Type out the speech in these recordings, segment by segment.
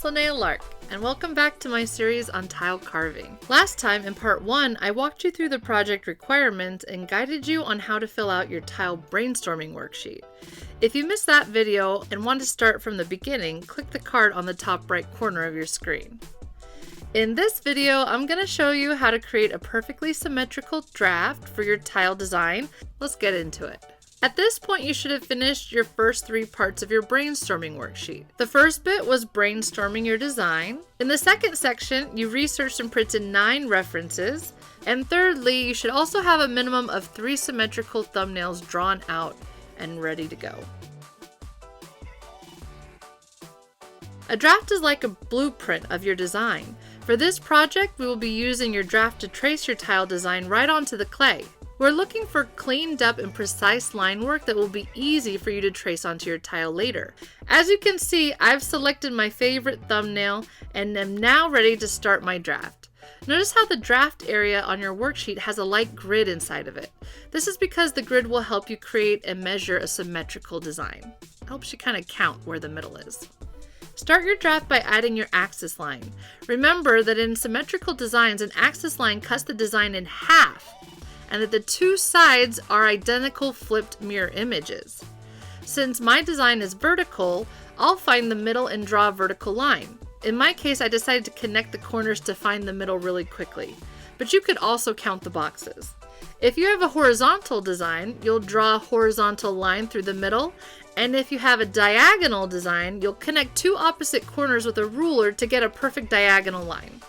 Linnea Lark, and welcome back to my series on tile carving. Last time, in part 1, I walked you through the project requirements and guided you on how to fill out your tile brainstorming worksheet. If you missed that video and want to start from the beginning, click the card on the top right corner of your screen. In this video, I'm going to show you how to create a perfectly symmetrical draft for your tile design. Let's get into it. At this point, you should have finished your first 3 parts of your brainstorming worksheet. The first bit was brainstorming your design. In the second section, you researched and printed 9 references. And thirdly, you should also have a minimum of 3 symmetrical thumbnails drawn out and ready to go. A draft is like a blueprint of your design. For this project, we will be using your draft to trace your tile design right onto the clay. We're looking for cleaned up and precise line work that will be easy for you to trace onto your tile later. As you can see, I've selected my favorite thumbnail and am now ready to start my draft. Notice how the draft area on your worksheet has a light grid inside of it. This is because the grid will help you create and measure a symmetrical design. It helps you kind of count where the middle is. Start your draft by adding your axis line. Remember that in symmetrical designs, an axis line cuts the design in half, and that the 2 sides are identical flipped mirror images. Since my design is vertical, I'll find the middle and draw a vertical line. In my case, I decided to connect the corners to find the middle really quickly, but you could also count the boxes. If you have a horizontal design, you'll draw a horizontal line through the middle, and if you have a diagonal design, you'll connect 2 opposite corners with a ruler to get a perfect diagonal line.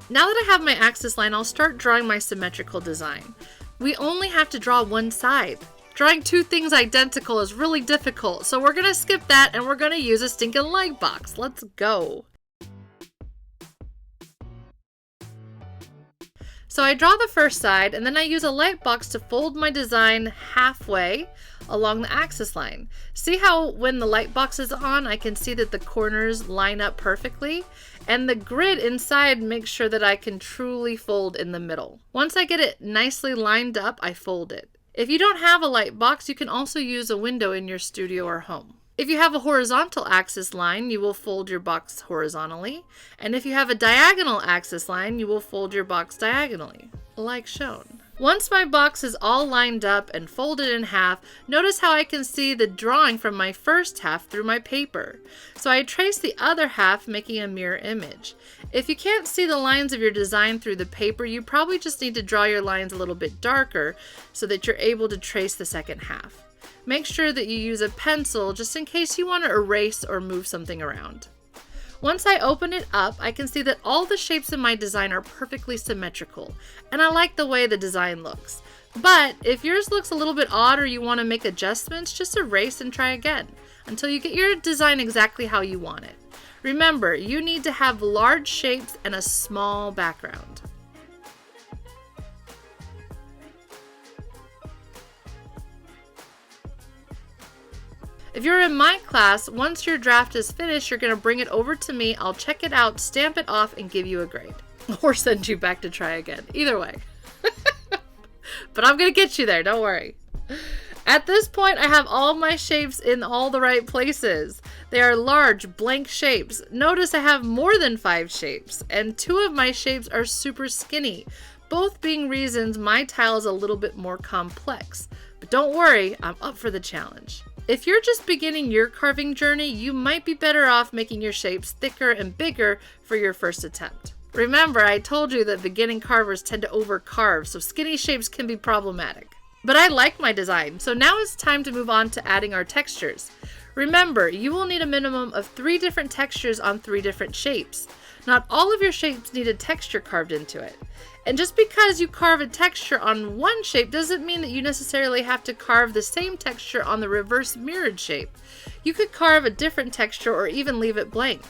Now that I have my axis line, I'll start drawing my symmetrical design. We only have to draw one side. Drawing 2 things identical is really difficult, so we're going to skip that and we're going to use a stinking light box. Let's go. So I draw the first side and then I use a light box to fold my design halfway along the axis line. See how when the light box is on, I can see that the corners line up perfectly? And the grid inside makes sure that I can truly fold in the middle. Once I get it nicely lined up, I fold it. If you don't have a light box, you can also use a window in your studio or home. If you have a horizontal axis line, you will fold your box horizontally. And if you have a diagonal axis line, you will fold your box diagonally, like shown. Once my box is all lined up and folded in half, notice how I can see the drawing from my first half through my paper. So I trace the other half, making a mirror image. If you can't see the lines of your design through the paper, you probably just need to draw your lines a little bit darker so that you're able to trace the second half. Make sure that you use a pencil just in case you want to erase or move something around. Once I open it up, I can see that all the shapes in my design are perfectly symmetrical, and I like the way the design looks. But if yours looks a little bit odd or you want to make adjustments, just erase and try again until you get your design exactly how you want it. Remember, you need to have large shapes and a small background. If you're in my class, once your draft is finished, you're going to bring it over to me. I'll check it out, stamp it off, and give you a grade. Or send you back to try again. Either way. But I'm going to get you there, don't worry. At this point, I have all my shapes in all the right places. They are large, blank shapes. Notice I have more than 5 shapes, and 2 of my shapes are super skinny, both being reasons my tile is a little bit more complex. But don't worry, I'm up for the challenge. If you're just beginning your carving journey, you might be better off making your shapes thicker and bigger for your first attempt. Remember, I told you that beginning carvers tend to overcarve, so skinny shapes can be problematic. But I like my design, so now it's time to move on to adding our textures. Remember, you will need a minimum of 3 different textures on 3 different shapes. Not all of your shapes need a texture carved into it. And just because you carve a texture on one shape doesn't mean that you necessarily have to carve the same texture on the reverse mirrored shape. You could carve a different texture or even leave it blank.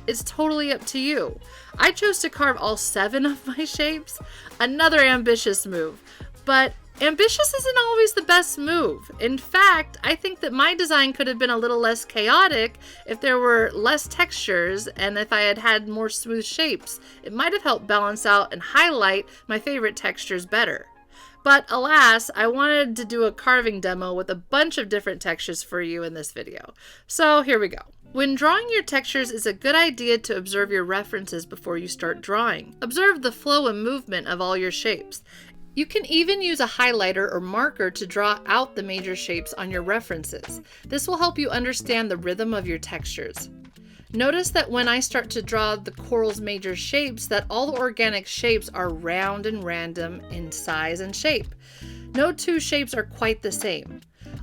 It's totally up to you. I chose to carve all 7 of my shapes. Another ambitious move. But ambitious isn't always the best move. In fact, I think that my design could have been a little less chaotic if there were less textures and if I had had more smooth shapes. It might have helped balance out and highlight my favorite textures better. But alas, I wanted to do a carving demo with a bunch of different textures for you in this video. So here we go. When drawing your textures, it's a good idea to observe your references before you start drawing. Observe the flow and movement of all your shapes. You can even use a highlighter or marker to draw out the major shapes on your references. This will help you understand the rhythm of your textures. Notice that when I start to draw the coral's major shapes, that all the organic shapes are round and random in size and shape. No two shapes are quite the same.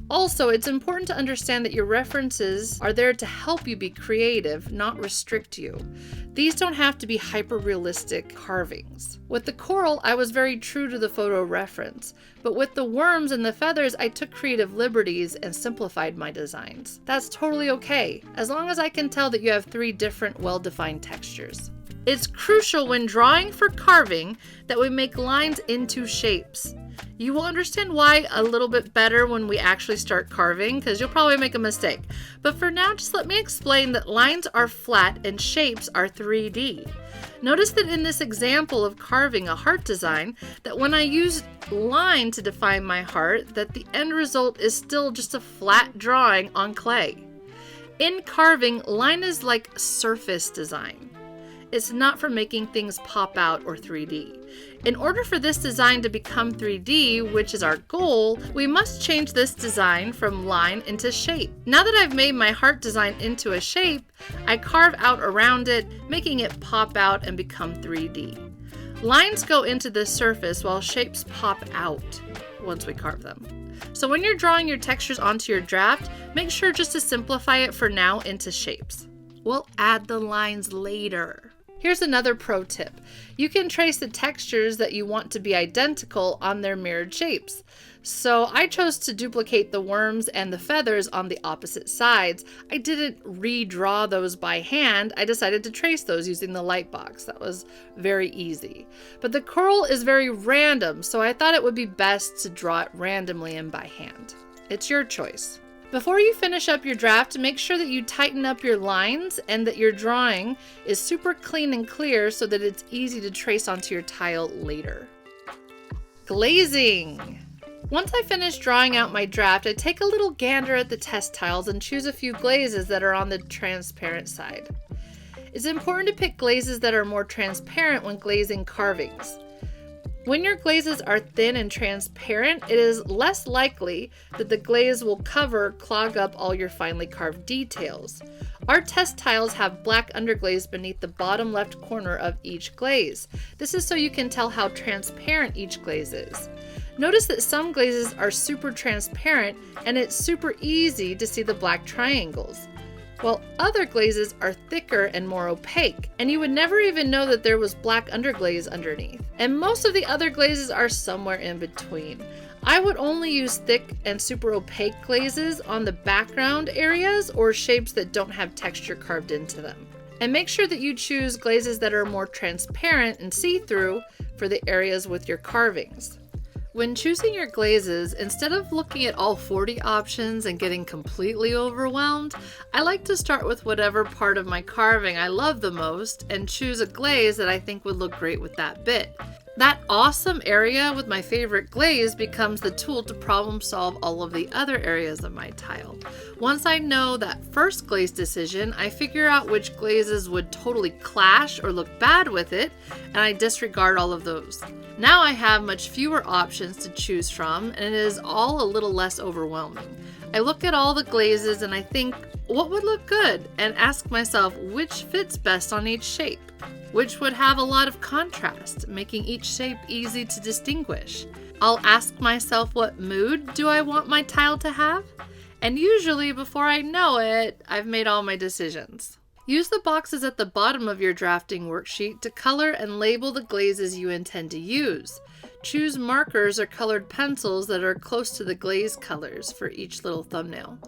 Also, it's important to understand that your references are there to help you be creative, not restrict you. These don't have to be hyper-realistic carvings. With the coral, I was very true to the photo reference, but with the worms and the feathers, I took creative liberties and simplified my designs. That's totally okay, as long as I can tell that you have 3 different well-defined textures. It's crucial when drawing for carving that we make lines into shapes. You will understand why a little bit better when we actually start carving, because you'll probably make a mistake. But for now, just let me explain that lines are flat and shapes are 3D. Notice that in this example of carving a heart design, that when I use line to define my heart, that the end result is still just a flat drawing on clay. In carving, line is like surface design. It's not for making things pop out or 3D. In order for this design to become 3D, which is our goal, we must change this design from line into shape. Now that I've made my heart design into a shape, I carve out around it, making it pop out and become 3D. Lines go into the surface while shapes pop out once we carve them. So when you're drawing your textures onto your draft, make sure just to simplify it for now into shapes. We'll add the lines later. Here's another pro tip. You can trace the textures that you want to be identical on their mirrored shapes. So I chose to duplicate the worms and the feathers on the opposite sides. I didn't redraw those by hand. I decided to trace those using the light box. That was very easy. But the coral is very random, so I thought it would be best to draw it randomly and by hand. It's your choice. Before you finish up your draft, make sure that you tighten up your lines and that your drawing is super clean and clear so that it's easy to trace onto your tile later. Glazing. Once I finish drawing out my draft, I take a little gander at the test tiles and choose a few glazes that are on the transparent side. It's important to pick glazes that are more transparent when glazing carvings. When your glazes are thin and transparent, it is less likely that the glaze will clog up all your finely carved details. Our test tiles have black underglaze beneath the bottom left corner of each glaze. This is so you can tell how transparent each glaze is. Notice that some glazes are super transparent and it's super easy to see the black triangles, while other glazes are thicker and more opaque, and you would never even know that there was black underglaze underneath. And most of the other glazes are somewhere in between. I would only use thick and super opaque glazes on the background areas or shapes that don't have texture carved into them. And make sure that you choose glazes that are more transparent and see-through for the areas with your carvings. When choosing your glazes, instead of looking at all 40 options and getting completely overwhelmed, I like to start with whatever part of my carving I love the most and choose a glaze that I think would look great with that bit. That awesome area with my favorite glaze becomes the tool to problem solve all of the other areas of my tile. Once I know that first glaze decision, I figure out which glazes would totally clash or look bad with it, and I disregard all of those. Now I have much fewer options to choose from, and it is all a little less overwhelming. I look at all the glazes and I think, what would look good? And ask myself which fits best on each shape, which would have a lot of contrast, making each shape easy to distinguish. I'll ask myself, what mood do I want my tile to have? And usually before I know it, I've made all my decisions. Use the boxes at the bottom of your drafting worksheet to color and label the glazes you intend to use. Choose markers or colored pencils that are close to the glaze colors for each little thumbnail.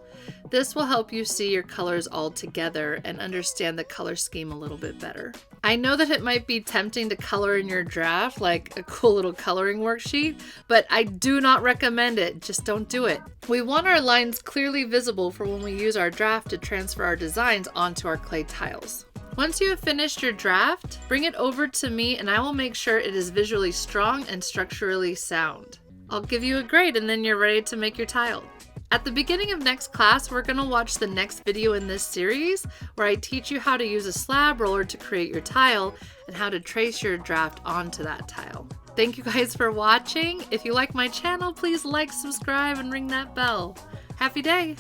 This will help you see your colors all together and understand the color scheme a little bit better. I know that it might be tempting to color in your draft like a cool little coloring worksheet, but I do not recommend it. Just don't do it. We want our lines clearly visible for when we use our draft to transfer our designs onto our clay tiles. Once you have finished your draft, bring it over to me and I will make sure it is visually strong and structurally sound. I'll give you a grade and then you're ready to make your tile. At the beginning of next class, we're going to watch the next video in this series where I teach you how to use a slab roller to create your tile and how to trace your draft onto that tile. Thank you guys for watching. If you like my channel, please like, subscribe, and ring that bell. Happy day!